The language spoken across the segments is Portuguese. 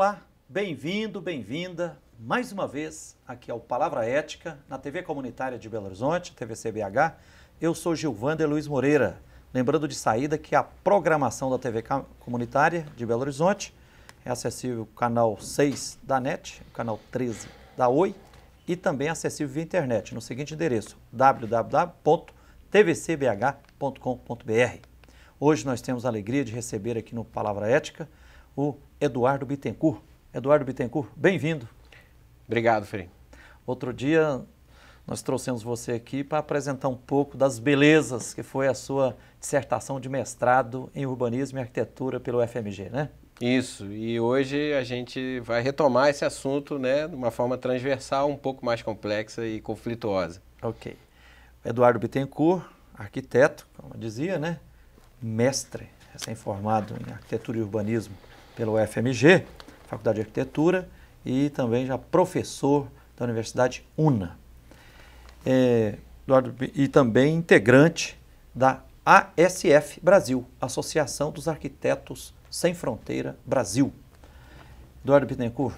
Olá, bem-vindo, bem-vinda mais uma vez aqui ao Palavra Ética, na TV Comunitária de Belo Horizonte, TVC-BH. Eu sou Gilvander Luiz Moreira, lembrando de saída que a programação da TV Comunitária de Belo Horizonte é acessível no canal 6 da NET, canal 13 da Oi e também acessível via internet no seguinte endereço, www.tvcbh.com.br. Hoje nós temos a alegria de receber aqui no Palavra Ética o Eduardo Bittencourt. Eduardo Bittencourt, bem-vindo. Obrigado, Frei. Outro dia nós trouxemos você aqui para apresentar um pouco das belezas que foi a sua dissertação de mestrado em urbanismo e arquitetura pelo FMG, né? Isso, e hoje a gente vai retomar esse assunto, né, de uma forma transversal, um pouco mais complexa e conflituosa. Ok. Eduardo Bittencourt, arquiteto, como eu dizia, né? Mestre, recém-formado em arquitetura e urbanismo pelo FMG, Faculdade de Arquitetura, e também já professor da Universidade UNA. Eduardo, e também integrante da ASF Brasil, Associação dos Arquitetos Sem Fronteira Brasil. Eduardo Bittencourt,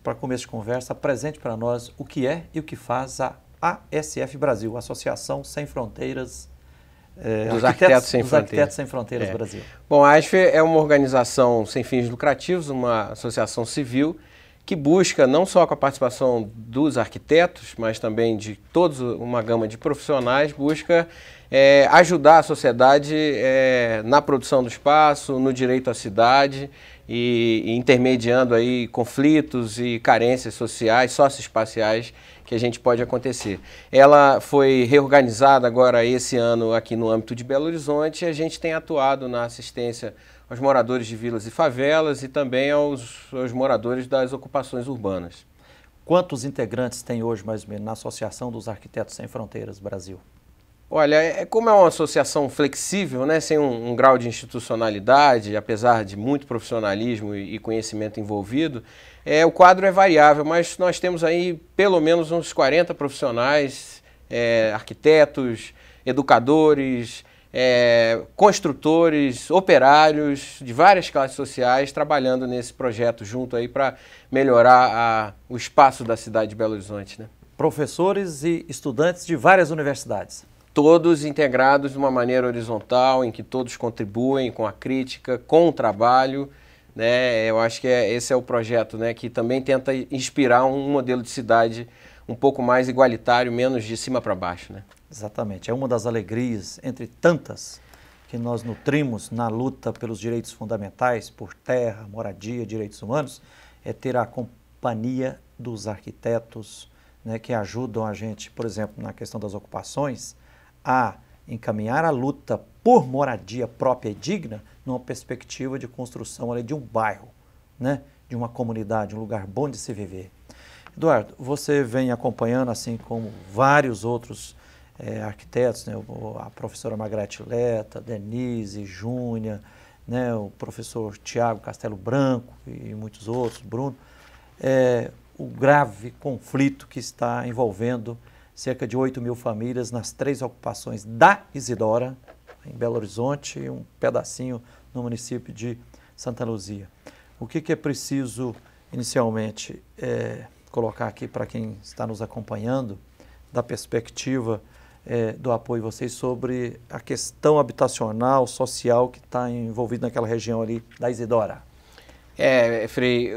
para começo de conversa, apresente para nós o que é e o que faz a ASF Brasil, Associação Sem Fronteiras dos Arquitetos Sem Fronteiras Brasil. Bom, a ASF é uma organização sem fins lucrativos, uma associação civil que busca, não só com a participação dos arquitetos, mas também de toda uma gama de profissionais, busca ajudar a sociedade na produção do espaço, no direito à cidade e intermediando aí conflitos e carências sociais, socioespaciais que a gente pode acontecer. Ela foi reorganizada agora esse ano aqui no âmbito de Belo Horizonte e a gente tem atuado na assistência aos moradores de vilas e favelas e também aos moradores das ocupações urbanas. Quantos integrantes tem hoje, mais ou menos, na Associação dos Arquitetos Sem Fronteiras Brasil? Olha, como é uma associação flexível, né, sem um grau de institucionalidade, apesar de muito profissionalismo e conhecimento envolvido, o quadro é variável, mas nós temos aí pelo menos uns 40 profissionais, arquitetos, educadores, construtores, operários de várias classes sociais trabalhando nesse projeto junto aí para melhorar o espaço da cidade de Belo Horizonte, né? Professores e estudantes de várias universidades. Todos integrados de uma maneira horizontal, em que todos contribuem com a crítica, com o trabalho, né? Eu acho que esse é o projeto, né, que também tenta inspirar um modelo de cidade um pouco mais igualitário, menos de cima para baixo, né? Exatamente. É uma das alegrias, entre tantas, que nós nutrimos na luta pelos direitos fundamentais, por terra, moradia, direitos humanos, é ter a companhia dos arquitetos, né, que ajudam a gente, por exemplo, na questão das ocupações, a encaminhar a luta por moradia própria e digna numa perspectiva de construção ali de um bairro, né, de uma comunidade, um lugar bom de se viver. Eduardo, você vem acompanhando, assim como vários outros arquitetos, né, a professora Margarete Leta, Denise, Júnia, né, o professor Tiago Castelo Branco e muitos outros, Bruno, o grave conflito que está envolvendo cerca de 8 mil famílias nas 3 ocupações da Isidora, em Belo Horizonte, e um pedacinho no município de Santa Luzia. O que é preciso, inicialmente, colocar aqui para quem está nos acompanhando, da perspectiva do apoio de vocês sobre a questão habitacional, social que está envolvida naquela região ali da Isidora? Frei,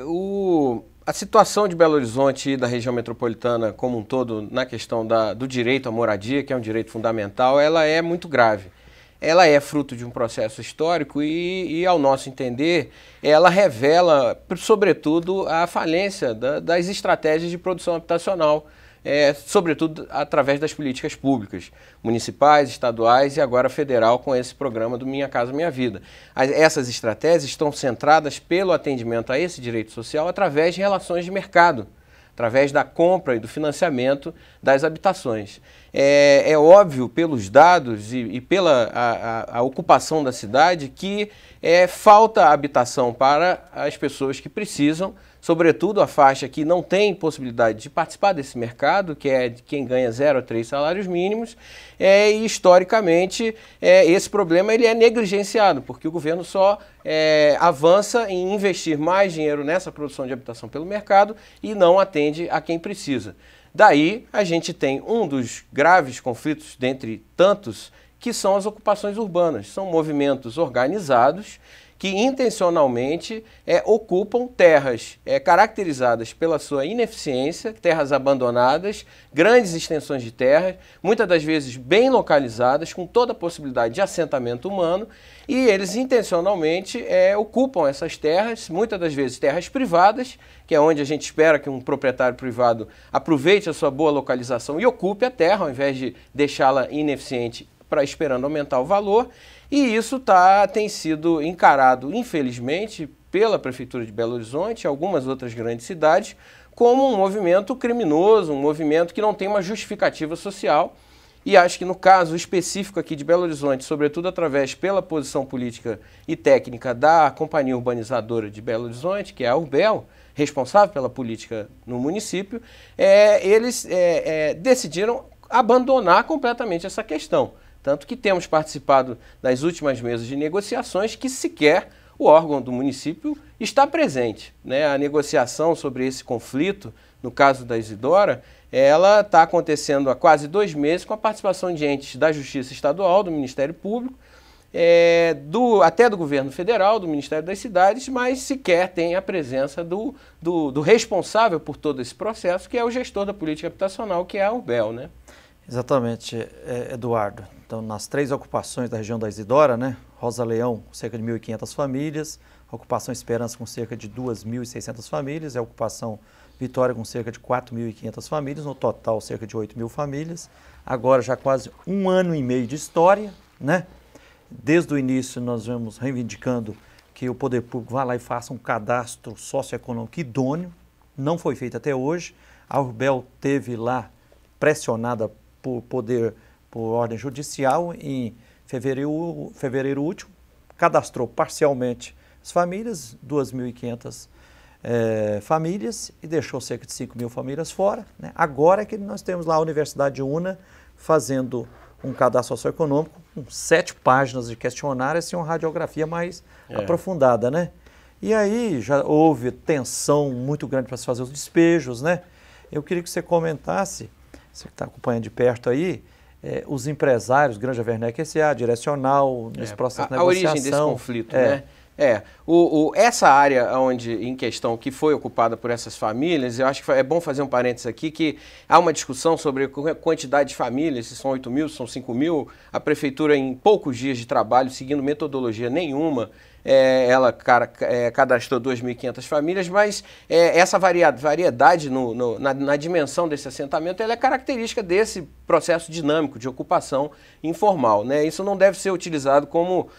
a situação de Belo Horizonte e da região metropolitana como um todo na questão do direito à moradia, que é um direito fundamental, ela é muito grave. Ela é fruto de um processo histórico e ao nosso entender, ela revela, sobretudo, a falência das estratégias de produção habitacional, sobretudo através das políticas públicas, municipais, estaduais e agora federal com esse programa do Minha Casa Minha Vida. Essas estratégias estão centradas pelo atendimento a esse direito social através de relações de mercado, através da compra e do financiamento das habitações. É óbvio pelos dados e pela a ocupação da cidade que falta habitação para as pessoas que precisam sobretudo a faixa que não tem possibilidade de participar desse mercado, que é de quem ganha 0 a 3 salários mínimos, e historicamente esse problema ele é negligenciado, porque o governo só avança em investir mais dinheiro nessa produção de habitação pelo mercado e não atende a quem precisa. Daí a gente tem um dos graves conflitos, dentre tantos, que são as ocupações urbanas. São movimentos organizados que intencionalmente ocupam terras caracterizadas pela sua ineficiência, terras abandonadas, grandes extensões de terras, muitas das vezes bem localizadas, com toda a possibilidade de assentamento humano, e eles intencionalmente ocupam essas terras, muitas das vezes terras privadas, que é onde a gente espera que um proprietário privado aproveite a sua boa localização e ocupe a terra, ao invés de deixá-la ineficiente esperando aumentar o valor. E isso tem sido encarado, infelizmente, pela Prefeitura de Belo Horizonte e algumas outras grandes cidades, como um movimento criminoso, um movimento que não tem uma justificativa social. E acho que no caso específico aqui de Belo Horizonte, sobretudo através pela posição política e técnica da Companhia Urbanizadora de Belo Horizonte, que é a Urbel, responsável pela política no município, eles decidiram abandonar completamente essa questão. Tanto que temos participado das últimas mesas de negociações que sequer o órgão do município está presente, né? A negociação sobre esse conflito, no caso da Isidora, ela está acontecendo há quase 2 meses com a participação de entes da Justiça Estadual, do Ministério Público, até do Governo Federal, do Ministério das Cidades, mas sequer tem a presença do responsável por todo esse processo, que é o gestor da política habitacional, que é a Urbel, né? Exatamente, Eduardo. Então, nas 3 ocupações da região da Isidora, né? Rosa Leão, com cerca de 1.500 famílias, a ocupação Esperança, com cerca de 2.600 famílias, e a ocupação Vitória, com cerca de 4.500 famílias, no total, cerca de 8.000 famílias. Agora, já quase 1 ano e meio de história, né? Desde o início, nós vamos reivindicando que o poder público vá lá e faça um cadastro socioeconômico idôneo. Não foi feito até hoje. A Urbel teve lá, pressionada por ordem judicial, em fevereiro último, cadastrou parcialmente as famílias, 2.500 famílias, e deixou cerca de 5.000 famílias fora, né? Agora é que nós temos lá a Universidade UNA fazendo um cadastro socioeconômico com 7 páginas de questionário, assim, uma radiografia mais aprofundada, né? E aí já houve tensão muito grande para se fazer os despejos, né? Eu queria que você comentasse, você que está acompanhando de perto aí, os empresários, Granja Werneck S.A., Direcional, nesse processo de negociação. A origem desse conflito, né? Essa área em questão que foi ocupada por essas famílias, eu acho que é bom fazer um parênteses aqui, que há uma discussão sobre a quantidade de famílias, se são 8.000, se são 5.000. A Prefeitura, em poucos dias de trabalho, seguindo metodologia nenhuma, ela cadastrou 2.500 famílias, mas essa variedade na dimensão desse assentamento, ela é característica desse processo dinâmico de ocupação informal, né? Isso não deve ser utilizado como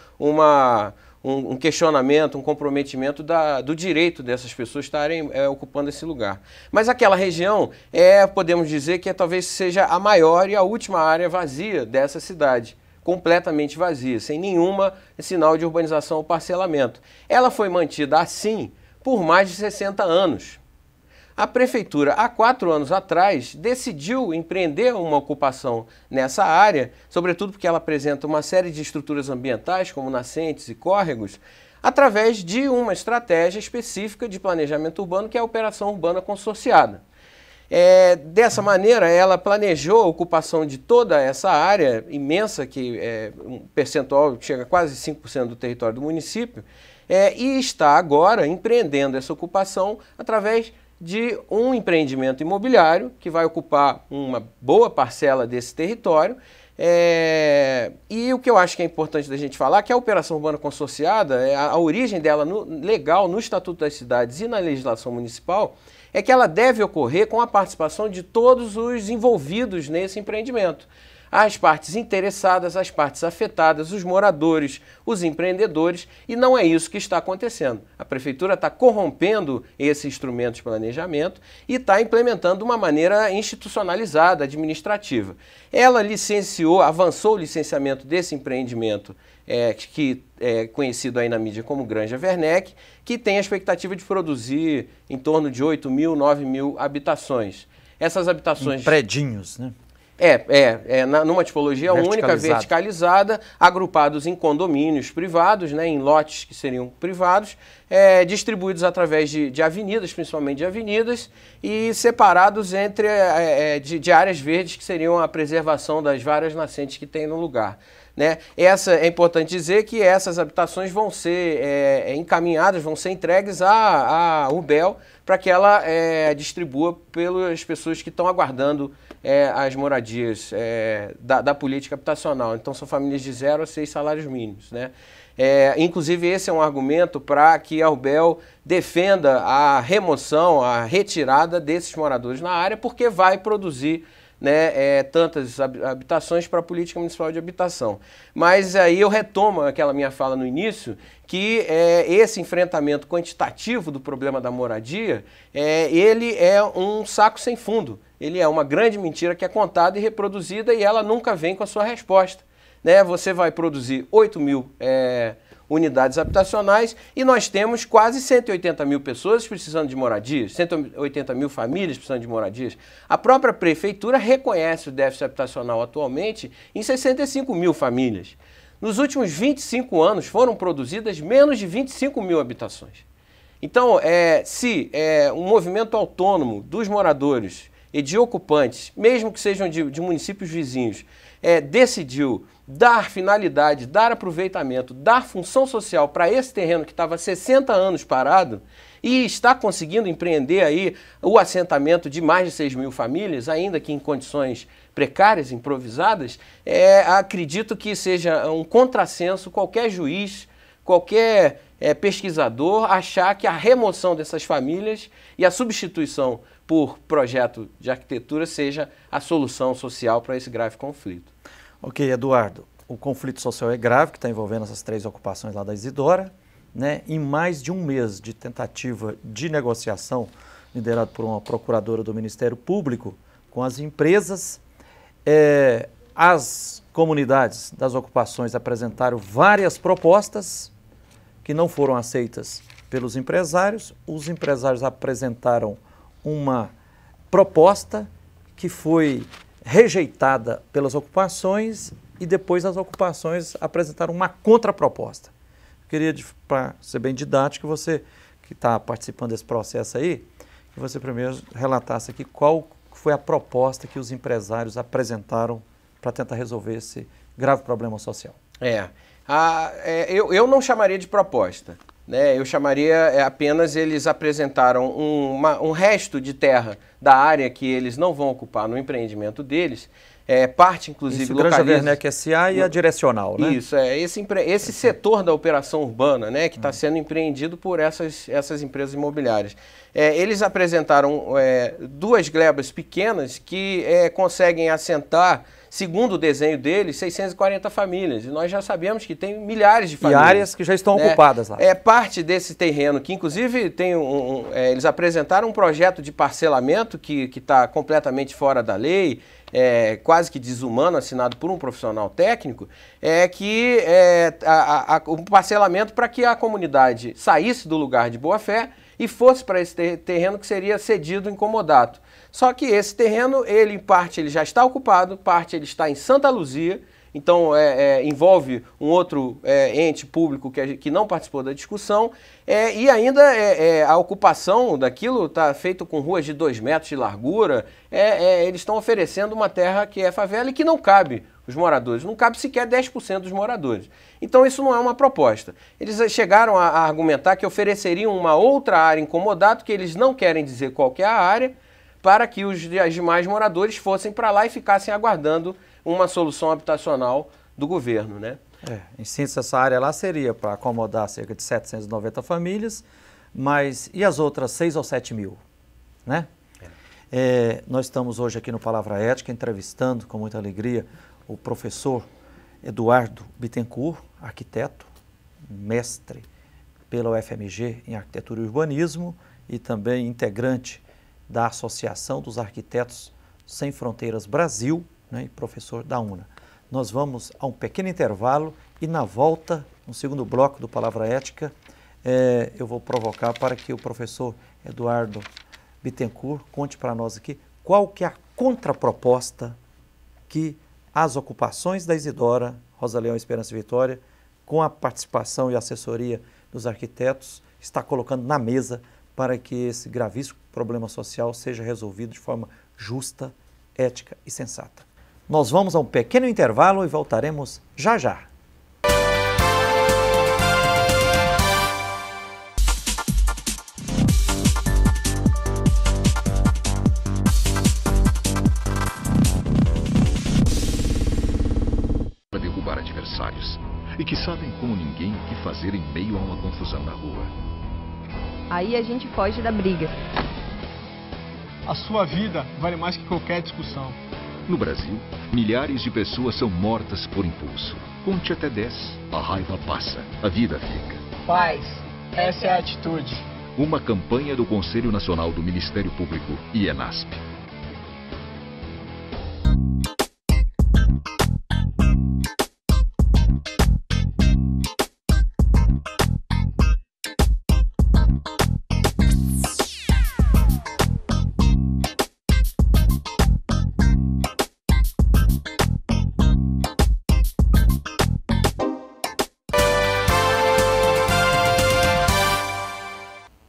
um questionamento, um comprometimento do direito dessas pessoas estarem ocupando esse lugar. Mas aquela região podemos dizer que talvez seja a maior e a última área vazia dessa cidade, completamente vazia, sem nenhuma sinal de urbanização ou parcelamento. Ela foi mantida assim por mais de 60 anos. A Prefeitura, há 4 anos atrás, decidiu empreender uma ocupação nessa área, sobretudo porque ela apresenta uma série de estruturas ambientais, como nascentes e córregos, através de uma estratégia específica de planejamento urbano, que é a Operação Urbana Consorciada. Dessa maneira, ela planejou a ocupação de toda essa área imensa, que um percentual que chega a quase 5% do território do município, e está agora empreendendo essa ocupação através de um empreendimento imobiliário que vai ocupar uma boa parcela desse território. E o que eu acho que é importante da gente falar é que a Operação Urbana Consorciada, a origem dela legal no Estatuto das Cidades e na legislação municipal, é que ela deve ocorrer com a participação de todos os envolvidos nesse empreendimento. as partes interessadas, as partes afetadas, os moradores, os empreendedores, e não é isso que está acontecendo. A Prefeitura está corrompendo esse instrumento de planejamento e está implementando de uma maneira institucionalizada, administrativa. Ela avançou o licenciamento desse empreendimento, que é conhecido aí na mídia como Granja Werneck, que tem a expectativa de produzir em torno de 8 mil, 9 mil habitações. Essas habitações... Em predinhos, né? Numa tipologia única, verticalizada, agrupados em condomínios privados, né, em lotes que seriam privados, distribuídos através de avenidas, principalmente de avenidas, e separados entre de áreas verdes, que seriam a preservação das várias nascentes que tem no lugar. Né? É importante dizer que essas habitações vão ser encaminhadas, vão ser entregues à URBEL para que ela distribua pelas pessoas que estão aguardando as moradias da política habitacional. Então são famílias de 0 a 6 salários mínimos. Né? Inclusive esse é um argumento para que a URBEL defenda a remoção, a retirada desses moradores na área, porque vai produzir, né, tantas habitações para a política municipal de habitação. Mas aí eu retomo aquela minha fala no início, que esse enfrentamento quantitativo do problema da moradia, ele é um saco sem fundo. Ele é uma grande mentira que é contada e reproduzida e ela nunca vem com a sua resposta. Né? Você vai produzir 8 mil unidades habitacionais e nós temos quase 180 mil pessoas precisando de moradias, 180 mil famílias precisando de moradias. A própria Prefeitura reconhece o déficit habitacional atualmente em 65 mil famílias. Nos últimos 25 anos foram produzidas menos de 25 mil habitações. Então, se um movimento autônomo dos moradores e de ocupantes, mesmo que sejam de municípios vizinhos, decidiu dar finalidade, dar aproveitamento, dar função social para esse terreno que estava há 60 anos parado e está conseguindo empreender aí o assentamento de mais de 6 mil famílias, ainda que em condições precárias, improvisadas, acredito que seja um contrassenso qualquer juiz, qualquer pesquisador achar que a remoção dessas famílias e a substituição por projeto de arquitetura seja a solução social para esse grave conflito. Ok, Eduardo, o conflito social é grave, que está envolvendo essas 3 ocupações lá da Isidora, né? Em mais de um mês de tentativa de negociação, liderado por uma procuradora do Ministério Público, com as empresas, as comunidades das ocupações apresentaram várias propostas que não foram aceitas pelos empresários. Os empresários apresentaram uma proposta que foi rejeitada pelas ocupações e depois as ocupações apresentaram uma contraproposta. Queria, para ser bem didático, você que está participando desse processo aí, que você primeiro relatasse aqui qual foi a proposta que os empresários apresentaram para tentar resolver esse grave problema social. Eu não chamaria de proposta, né? Eu chamaria apenas, eles apresentaram um resto de terra da área que eles não vão ocupar no empreendimento deles, parte inclusive localiza... Granja Werneck S.A. e a Direcional, né? Isso, esse setor da operação urbana, né, que está sendo empreendido por essas empresas imobiliárias. Eles apresentaram 2 glebas pequenas que conseguem assentar, segundo o desenho deles, 640 famílias. E nós já sabemos que tem milhares de famílias. E áreas que já estão ocupadas lá. Parte desse terreno, que inclusive tem eles apresentaram um projeto de parcelamento que está completamente fora da lei, quase que desumano, assinado por um profissional técnico, um parcelamento para que a comunidade saísse do lugar de boa-fé e fosse para esse terreno que seria cedido em comodato. Só que esse terreno, em parte, ele já está ocupado, parte ele está em Santa Luzia, então envolve um outro ente público que não participou da discussão, e ainda a ocupação daquilo está feito com ruas de 2 metros de largura, eles estão oferecendo uma terra que é favela e que não cabe os moradores, não cabe sequer 10% dos moradores. Então isso não é uma proposta. Eles chegaram a argumentar que ofereceriam uma outra área em comodato, que eles não querem dizer qual que é a área, para que os demais moradores fossem para lá e ficassem aguardando uma solução habitacional do governo, né? Em síntese, essa área lá seria para acomodar cerca de 790 famílias, mas e as outras 6 ou 7 mil, né? Nós estamos hoje aqui no Palavra Ética entrevistando com muita alegria o professor Eduardo Bittencourt, arquiteto, mestre pela UFMG em Arquitetura e Urbanismo e também integrante da Associação dos Arquitetos Sem Fronteiras Brasil, né, e professor da UNA. Nós vamos a um pequeno intervalo e na volta, no segundo bloco do Palavra Ética, eu vou provocar para que o professor Eduardo Bittencourt conte para nós aqui qual que é a contraproposta que as ocupações da Isidora, Rosa Leão, Esperança e Vitória, com a participação e assessoria dos arquitetos, está colocando na mesa para que esse gravíssimo problema social seja resolvido de forma justa, ética e sensata. Nós vamos a um pequeno intervalo e voltaremos já já. Para derrubar adversários e que sabem como ninguém o que fazer em meio a uma confusão na rua. Aí a gente foge da briga. A sua vida vale mais que qualquer discussão. No Brasil, milhares de pessoas são mortas por impulso. Conte até 10. A raiva passa, a vida fica. Paz, essa é a atitude. Uma campanha do Conselho Nacional do Ministério Público e ENASP.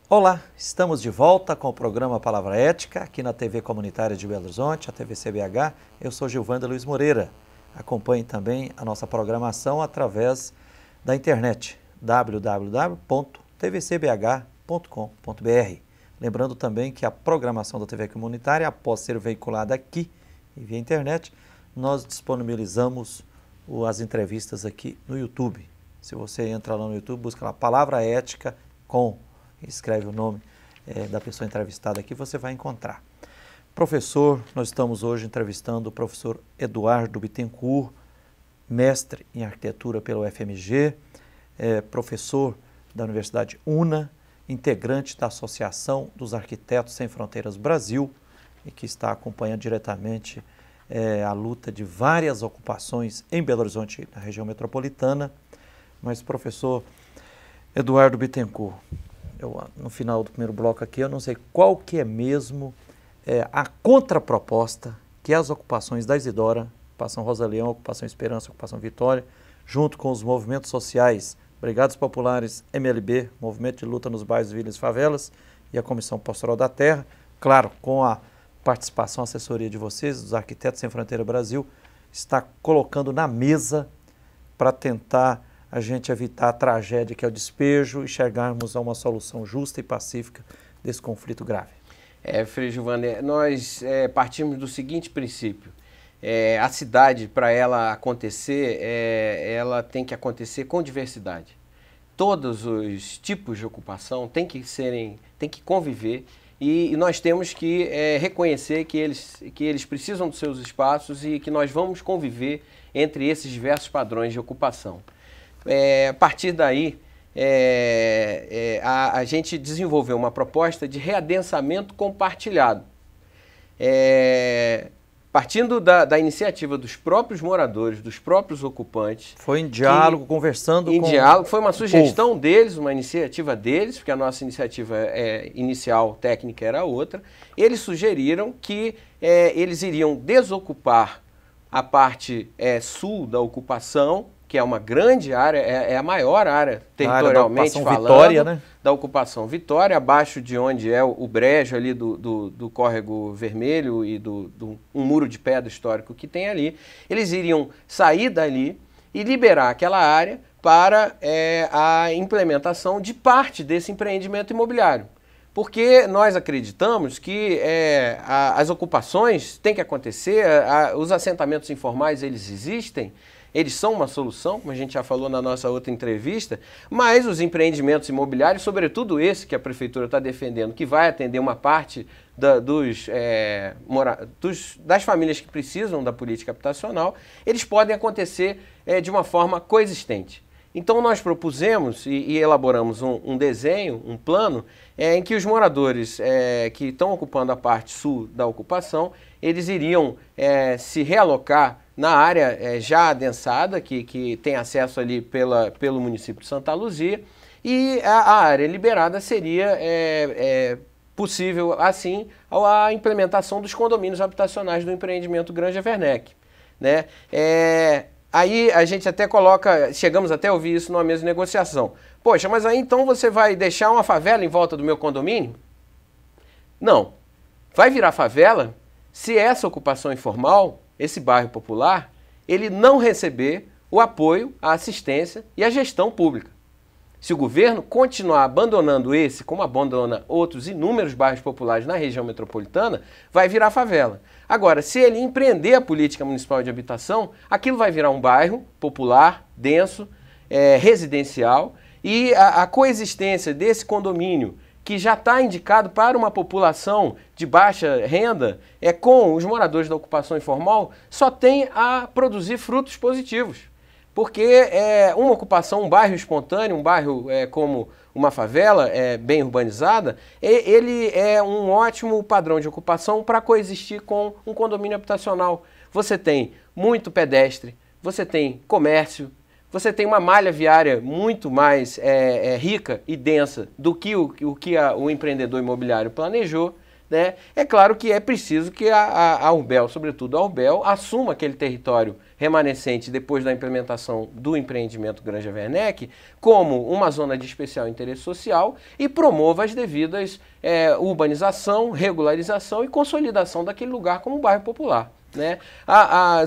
Olá, estamos de volta com o programa Palavra Ética, aqui na TV Comunitária de Belo Horizonte, a TV CBH. Eu sou Gilvanda Luiz Moreira. Acompanhe também a nossa programação através da internet, www.tvcbh.com.br. Lembrando também que a programação da TV Comunitária, após ser veiculada aqui e via internet, nós disponibilizamos as entrevistas aqui no YouTube. Se você entra lá no YouTube, busca lá Palavra Ética com... escreve o nome da pessoa entrevistada aqui, você vai encontrar. Professor, nós estamos hoje entrevistando o professor Eduardo Bittencourt, mestre em arquitetura pela UFMG, professor da Universidade UNA, integrante da Associação dos Arquitetos Sem Fronteiras Brasil e que está acompanhando diretamente a luta de várias ocupações em Belo Horizonte, na região metropolitana. Mas, professor Eduardo Bittencourt, no final do primeiro bloco aqui, eu não sei qual que é mesmo a contraproposta que as ocupações da Isidora, Ocupação Rosa Leão, Ocupação Esperança, Ocupação Vitória, junto com os movimentos sociais, Brigadas Populares, MLB, Movimento de Luta nos Bairros, Vilas e Favelas e a Comissão Pastoral da Terra, claro, com a participação, assessoria de vocês, dos Arquitetos Sem Fronteira Brasil, está colocando na mesa para tentar a gente evitar a tragédia que é o despejo e chegarmos a uma solução justa e pacífica desse conflito grave. Frei Giovanni, nós partimos do seguinte princípio. A cidade, para ela acontecer, ela tem que acontecer com diversidade. Todos os tipos de ocupação têm que conviver e nós temos que reconhecer que eles precisam dos seus espaços e que nós vamos conviver entre esses diversos padrões de ocupação. A partir daí, a gente desenvolveu uma proposta de readensamento compartilhado. Partindo da iniciativa dos próprios moradores, dos próprios ocupantes. Foi em diálogo, conversando com... Em diálogo, foi uma sugestão deles, uma iniciativa deles, porque a nossa iniciativa inicial, técnica, era outra. Eles sugeriram que eles iriam desocupar a parte sul da ocupação, que é uma grande área, é a maior área territorialmente falando, Vitória, né? Da ocupação Vitória, abaixo de onde é o brejo ali do Córrego Vermelho e um muro de pedra histórico que tem ali. Eles iriam sair dali e liberar aquela área para a implementação de parte desse empreendimento imobiliário. Porque nós acreditamos que as ocupações têm que acontecer, os assentamentos informais eles existem, eles são uma solução, como a gente já falou na nossa outra entrevista, mas os empreendimentos imobiliários, sobretudo esse que a Prefeitura está defendendo, que vai atender uma parte das famílias que precisam da política habitacional, eles podem acontecer de uma forma coexistente. Então nós propusemos e elaboramos um desenho, um plano, em que os moradores que estão ocupando a parte sul da ocupação, eles iriam se realocar na área já adensada, que tem acesso ali pelo município de Santa Luzia, e a área liberada seria possível, assim, a implementação dos condomínios habitacionais do empreendimento Granja Werneck, né? Aí a gente até chegamos até a ouvir isso numa mesa de negociação. Poxa, mas aí então você vai deixar uma favela em volta do meu condomínio? Não. Vai virar favela se essa ocupação informal, esse bairro popular, ele não receber o apoio, a assistência e a gestão pública. Se o governo continuar abandonando esse, como abandona outros inúmeros bairros populares na região metropolitana, vai virar favela. Agora, se ele empreender a política municipal de habitação, aquilo vai virar um bairro popular, denso, residencial, e a coexistência desse condomínio, que já está indicado para uma população de baixa renda, com os moradores da ocupação informal, só tem a produzir frutos positivos. Porque uma ocupação, um bairro espontâneo, um bairro como uma favela bem urbanizada, ele é um ótimo padrão de ocupação para coexistir com um condomínio habitacional. Você tem muito pedestre, você tem comércio, você tem uma malha viária muito mais rica e densa do que o empreendedor imobiliário planejou, né? É claro que é preciso que a Urbel, sobretudo a Urbel, assuma aquele território remanescente depois da implementação do empreendimento Granja Werneck como uma zona de especial interesse social e promova as devidas urbanização, regularização e consolidação daquele lugar como um bairro popular, né?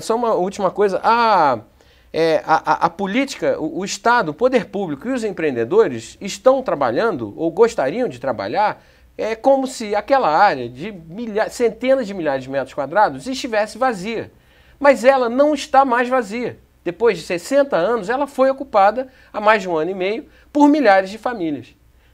Só uma última coisa, a política, o Estado, o poder público e os empreendedores estão trabalhando ou gostariam de trabalhar como se aquela área de centenas de milhares de metros quadrados estivesse vazia. Mas ela não está mais vazia. Depois de 60 anos, ela foi ocupada há mais de 1 ano e meio por milhares de famílias.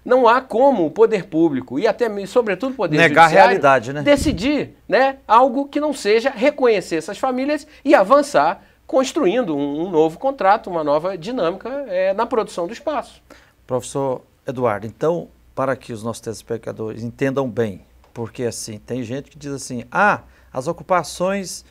Não há como o poder público e até, sobretudo, o poder negar judiciário a realidade, né? Decidir, né, algo que não seja reconhecer essas famílias e avançar construindo um novo contrato, uma nova dinâmica na produção do espaço. Professor Eduardo, então, para que os nossos telespectadores entendam bem, porque assim, tem gente que diz assim, as ocupações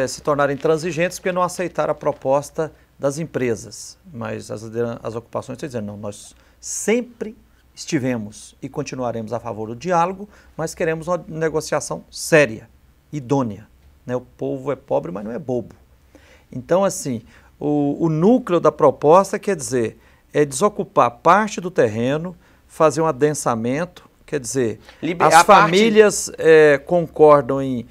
se tornaram intransigentes porque não aceitaram a proposta das empresas, mas as ocupações estão dizendo, não, nós sempre estivemos e continuaremos a favor do diálogo, mas queremos uma negociação séria, idônea, né? O povo é pobre, mas não é bobo. Então, assim, o núcleo da proposta quer dizer, desocupar parte do terreno, fazer um adensamento, quer dizer, as famílias concordam em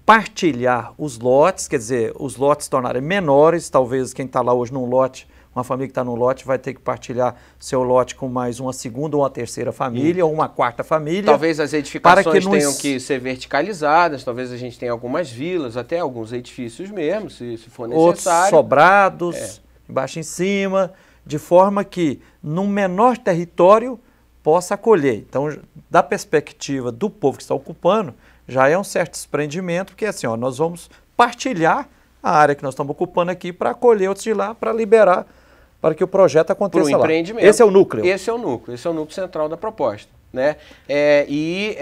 partilhar os lotes, quer dizer, os lotes se tornarem menores, talvez quem está lá hoje num lote, uma família que está num lote vai ter que partilhar seu lote com mais uma segunda ou uma terceira família, ou uma quarta família. Talvez as edificações tenham que ser verticalizadas, talvez a gente tenha algumas vilas, até alguns edifícios mesmo, se for necessário. Outros sobrados, embaixo em cima, de forma que, num menor território, possa acolher. Então, da perspectiva do povo que está ocupando, já é um certo desprendimento, porque assim, nós vamos partilhar a área que nós estamos ocupando aqui para acolher outros de lá, para liberar, para que o projeto aconteça lá. Esse é o núcleo. Esse é o núcleo central da proposta, né? E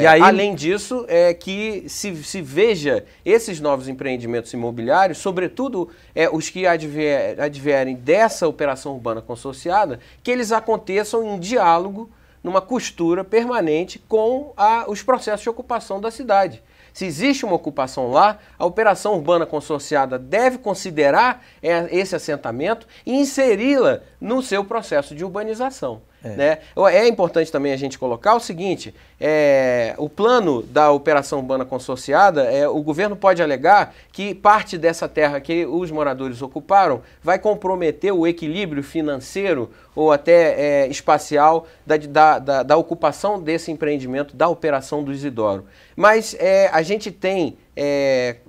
aí, além disso, que se veja esses novos empreendimentos imobiliários, sobretudo os que advierem dessa operação urbana consorciada, que eles aconteçam em diálogo, numa costura permanente com os processos de ocupação da cidade. Se existe uma ocupação lá, a operação urbana consorciada deve considerar esse assentamento e inseri-la no seu processo de urbanização. né? É importante também a gente colocar o seguinte, o plano da operação urbana consorciada, o governo pode alegar que parte dessa terra que os moradores ocuparam vai comprometer o equilíbrio financeiro ou até espacial da ocupação desse empreendimento, da operação do Isidoro. Mas a gente tem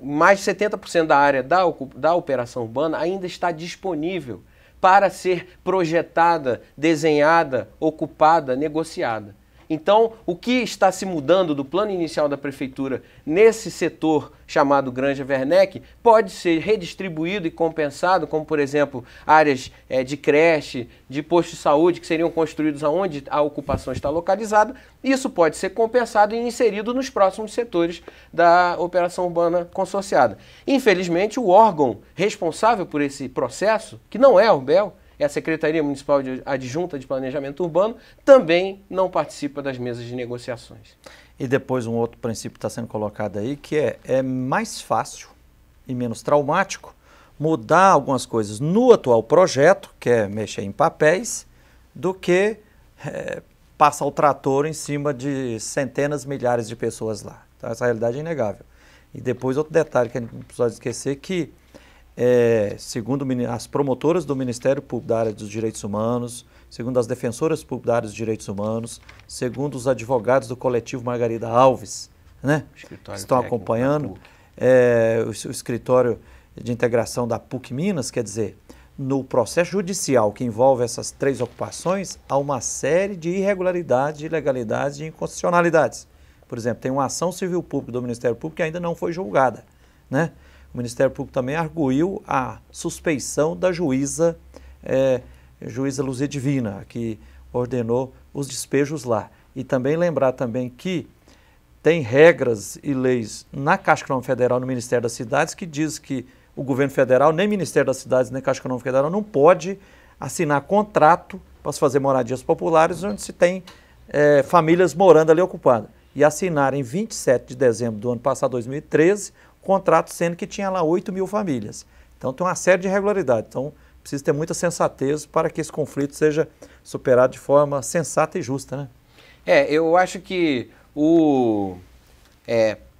mais de 70% da área da operação urbana ainda está disponível para ser projetada, desenhada, ocupada, negociada. Então, o que está se mudando do plano inicial da prefeitura nesse setor chamado Granja Werneck pode ser redistribuído e compensado, como, por exemplo, áreas de creche, de posto de saúde que seriam construídos onde a ocupação está localizada. Isso pode ser compensado e inserido nos próximos setores da operação urbana consorciada. Infelizmente, o órgão responsável por esse processo, que não é a URBEL, é a Secretaria Municipal Adjunta de Planejamento Urbano, também não participa das mesas de negociações. E depois um outro princípio está sendo colocado aí, que é mais fácil e menos traumático mudar algumas coisas no atual projeto, que é mexer em papéis, do que passar o trator em cima de centenas, milhares de pessoas lá. Então essa realidade é inegável. E depois outro detalhe que a gente não precisa esquecer, que segundo as promotoras do Ministério Público da área dos Direitos Humanos, segundo as defensoras públicas da área dos Direitos Humanos, segundo os advogados do coletivo Margarida Alves, né, que estão acompanhando, o escritório de integração da PUC Minas, quer dizer, no processo judicial que envolve essas 3 ocupações, há uma série de irregularidades, de ilegalidades e inconstitucionalidades. Por exemplo, tem uma ação civil pública do Ministério Público que ainda não foi julgada, né? O Ministério Público também arguiu a suspeição da juíza Luzia Divina, que ordenou os despejos lá. E também lembrar também que tem regras e leis na Caixa Econômica Federal, no Ministério das Cidades, que diz que o governo federal, nem Ministério das Cidades, nem Caixa Econômica Federal, não pode assinar contrato para se fazer moradias populares onde se tem famílias morando ali ocupando. E assinaram em 27 de dezembro do ano passado, 2013, contrato sendo que tinha lá 8 mil famílias. Então tem uma série de irregularidades. Então precisa ter muita sensatez para que esse conflito seja superado de forma sensata e justa, né? Eu acho que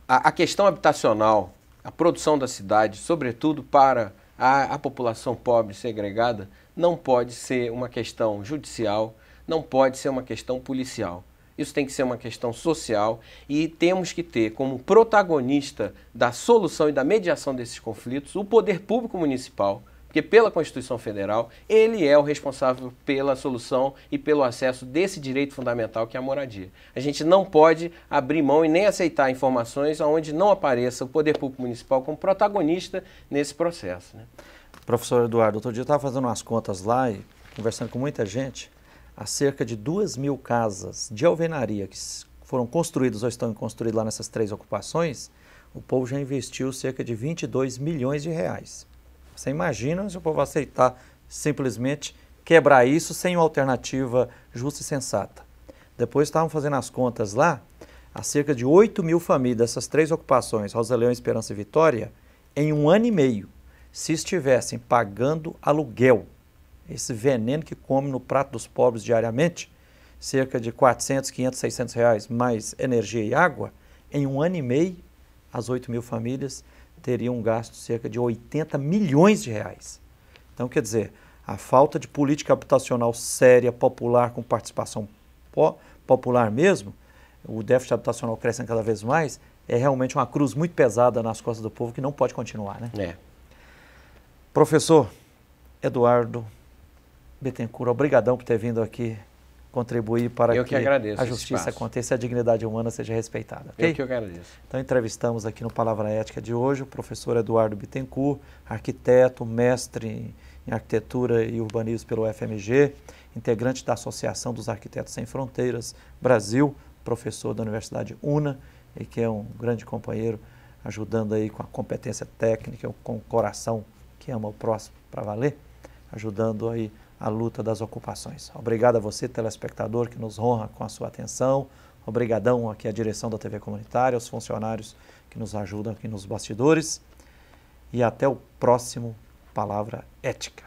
a questão habitacional, a produção da cidade, sobretudo para a população pobre segregada, não pode ser uma questão judicial, não pode ser uma questão policial. Isso tem que ser uma questão social e temos que ter como protagonista da solução e da mediação desses conflitos o poder público municipal, porque pela Constituição Federal ele é o responsável pela solução e pelo acesso desse direito fundamental que é a moradia. A gente não pode abrir mão e nem aceitar informações onde não apareça o poder público municipal como protagonista nesse processo, né? Professor Eduardo, outro dia eu estava fazendo umas contas lá e conversando com muita gente. Há cerca de 2.000 casas de alvenaria que foram construídas ou estão construídas lá nessas 3 ocupações, o povo já investiu cerca de 22 milhões de reais. Você imagina se o povo aceitar simplesmente quebrar isso sem uma alternativa justa e sensata. Depois estavam fazendo as contas lá, há cerca de 8 mil famílias dessas 3 ocupações, Rosa Leão, Esperança e Vitória, em 1 ano e meio, se estivessem pagando aluguel, esse veneno que come no prato dos pobres diariamente, cerca de 400, 500, 600 reais, mais energia e água, em 1 ano e meio, as 8 mil famílias teriam um gasto de cerca de 80 milhões de reais. Então, quer dizer, a falta de política habitacional séria, popular, com participação popular mesmo, o déficit habitacional crescendo cada vez mais, é realmente uma cruz muito pesada nas costas do povo que não pode continuar, né? Professor Eduardo Bittencourt, obrigadão por ter vindo aqui contribuir para que a justiça aconteça e a dignidade humana seja respeitada. Okay? Eu que agradeço. Então entrevistamos aqui no Palavra Ética de hoje o professor Eduardo Bittencourt, arquiteto, mestre em arquitetura e urbanismo pelo FMG, integrante da Associação dos Arquitetos Sem Fronteiras Brasil, professor da Universidade UNA e que é um grande companheiro ajudando aí com a competência técnica, com o coração que ama o próximo para valer, ajudando aí a luta das ocupações. Obrigado a você, telespectador, que nos honra com a sua atenção. Obrigadão aqui à direção da TV Comunitária, aos funcionários que nos ajudam aqui nos bastidores. E até o próximo Palavra Ética.